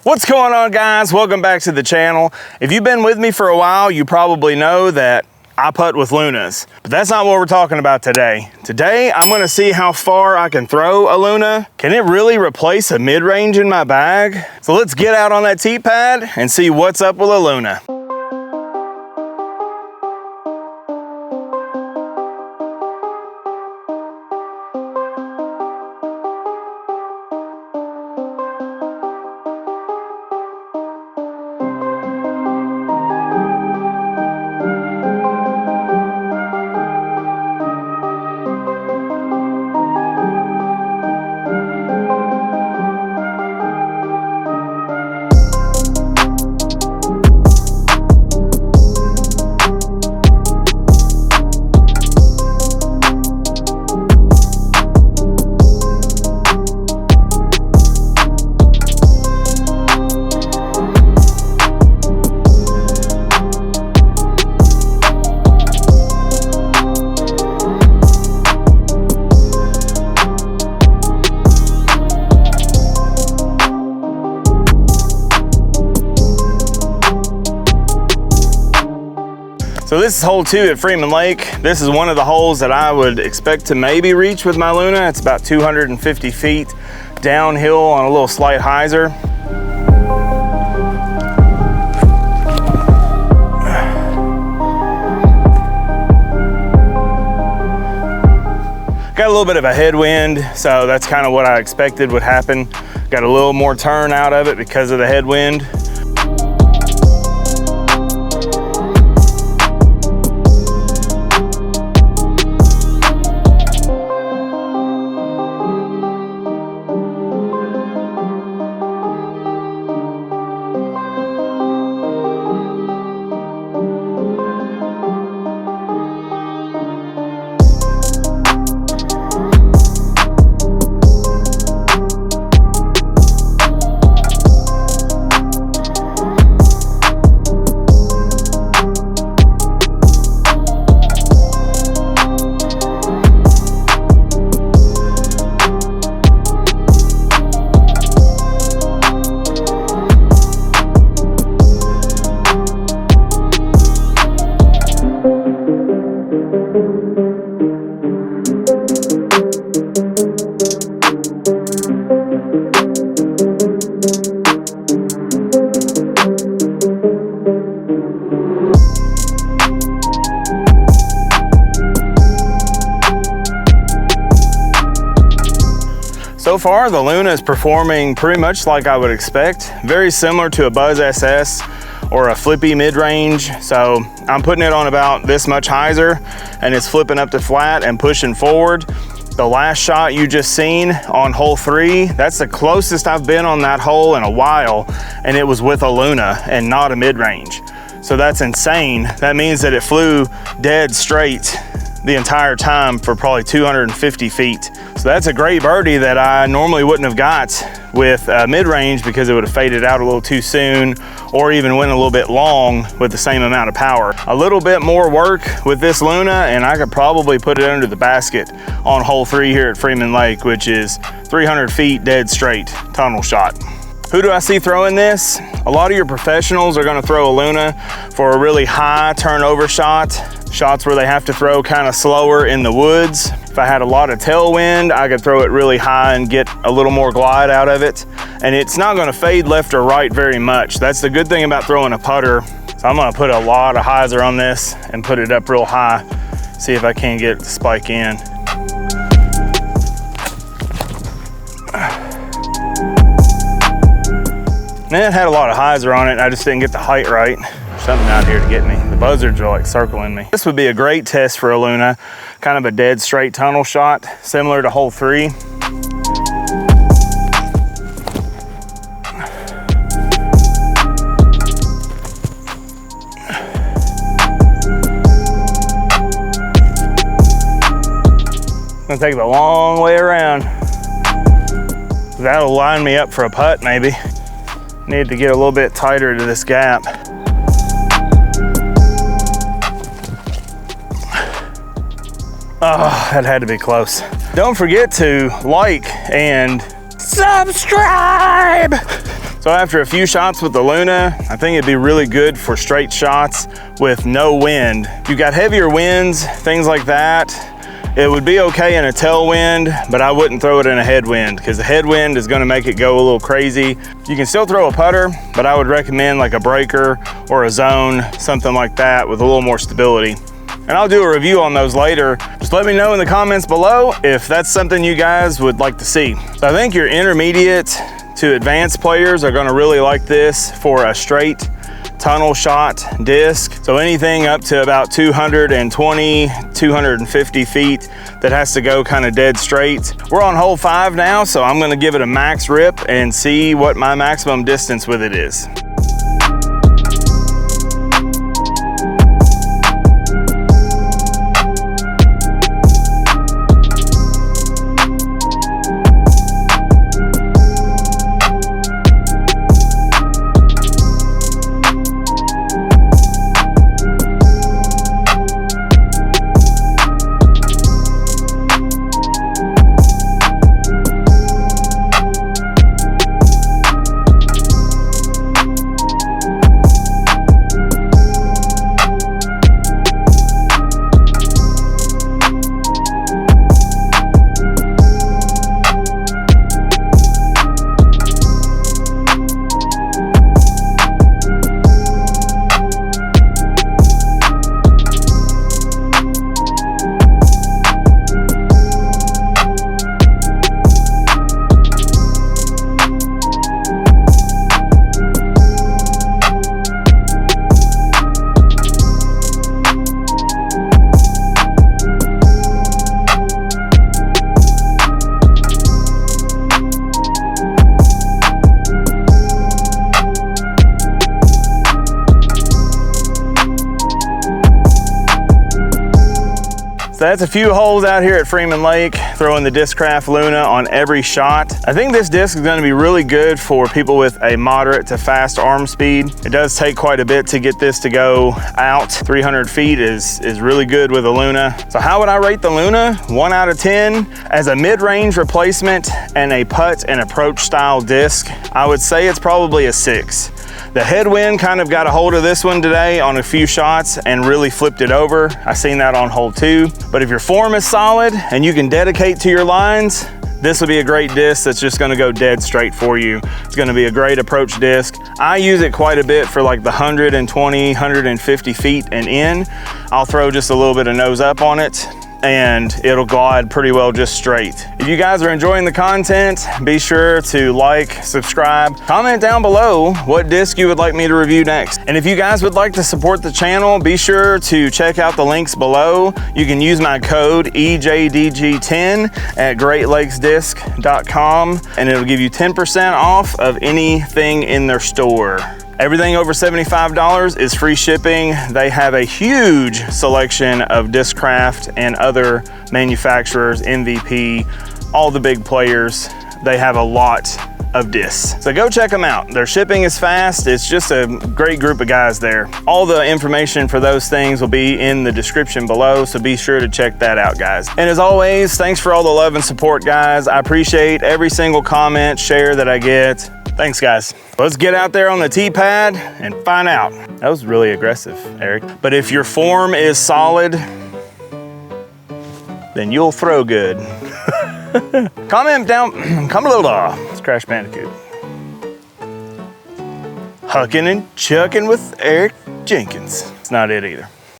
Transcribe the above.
What's going on, guys? Welcome back to the channel. If you've been with me for a while, you probably know that I putt with Lunas, but that's not what we're talking about today. Today, I'm gonna see how far I can throw a Luna. Can it really replace a mid-range in my bag? So let's get out on that tee pad and see what's up with a Luna. So this is hole 2 at Freeman Lake. This is one of the holes that I would expect to maybe reach with my Luna. It's about 250 feet downhill on a little slight hyzer. Got a little bit of a headwind, so that's kind of what I expected would happen. Got a little more turn out of it because of the headwind. So far, the Luna is performing pretty much like I would expect. Very similar to a Buzz SS or a flippy mid-range. So I'm putting it on about this much hyzer and it's flipping up to flat and pushing forward. The last shot you just seen on hole 3, that's the closest I've been on that hole in a while, and it was with a Luna and not a mid-range. So that's insane. That means that it flew dead straight the entire time for probably 250 feet. So that's a great birdie that I normally wouldn't have got with mid-range because it would have faded out a little too soon or even went a little bit long with the same amount of power. A little bit more work with this Luna and I could probably put it under the basket on hole 3 here at Freeman Lake, which is 300 feet dead straight tunnel shot. Who do I see throwing this? A lot of your professionals are gonna throw a Luna for a really high turnover shot, shots where they have to throw kind of slower in the woods. If I had a lot of tailwind, I could throw it really high and get a little more glide out of it. And it's not gonna fade left or right very much. That's the good thing about throwing a putter. So I'm gonna put a lot of hyzer on this and put it up real high, see if I can get it to spike in. And it had a lot of hyzer on it, and I just didn't get the height right. There's something out here to get me. The buzzards are like circling me. This would be a great test for a Luna, kind of a dead straight tunnel shot, similar to hole 3. It's gonna take the long way around. That'll line me up for a putt maybe. Need to get a little bit tighter to this gap. Oh, that had to be close. Don't forget to like and subscribe. So after a few shots with the Luna, I think it'd be really good for straight shots with no wind. If you got heavier winds, things like that, it would be okay in a tailwind, but I wouldn't throw it in a headwind because the headwind is gonna make it go a little crazy. You can still throw a putter, but I would recommend like a breaker or a zone, something like that with a little more stability. And I'll do a review on those later. Just let me know in the comments below if that's something you guys would like to see. So I think your intermediate to advanced players are gonna really like this for a straight tunnel shot disc. So anything up to about 220, 250 feet that has to go kind of dead straight. We're on hole 5 now, so I'm gonna give it a max rip and see what my maximum distance with it is. So that's a few holes out here at Freeman Lake, throwing the Discraft Luna on every shot. I think this disc is gonna be really good for people with a moderate to fast arm speed. It does take quite a bit to get this to go out. 300 feet is really good with a Luna. So how would I rate the Luna? 1 out of 10. As a mid-range replacement and a putt and approach style disc, I would say it's probably a 6. The headwind kind of got a hold of this one today on a few shots and really flipped it over. I seen that on hole 2. But if your form is solid and you can dedicate to your lines, this will be a great disc that's just gonna go dead straight for you. It's gonna be a great approach disc. I use it quite a bit for like the 120, 150 feet and in. I'll throw just a little bit of nose up on it and it'll glide pretty well just straight. If you guys are enjoying the content, be sure to like, subscribe, comment down below what disc you would like me to review next. And if you guys would like to support the channel, be sure to check out the links below. You can use my code EJDG10 at greatlakesdisc.com and it'll give you 10% off of anything in their store. Everything over $75 is free shipping. They have a huge selection of Discraft and other manufacturers, MVP, all the big players. They have a lot of discs. So go check them out. Their shipping is fast. It's just a great group of guys there. All the information for those things will be in the description below, so be sure to check that out, guys. And as always, thanks for all the love and support, guys. I appreciate every single comment, share that I get. Thanks, guys. Let's get out there on the tee pad and find out. That was really aggressive, Eric. But if your form is solid, then you'll throw good. Comment down, it's Crash Bandicoot. Hucking and chucking with Eric Jenkins. It's not it either.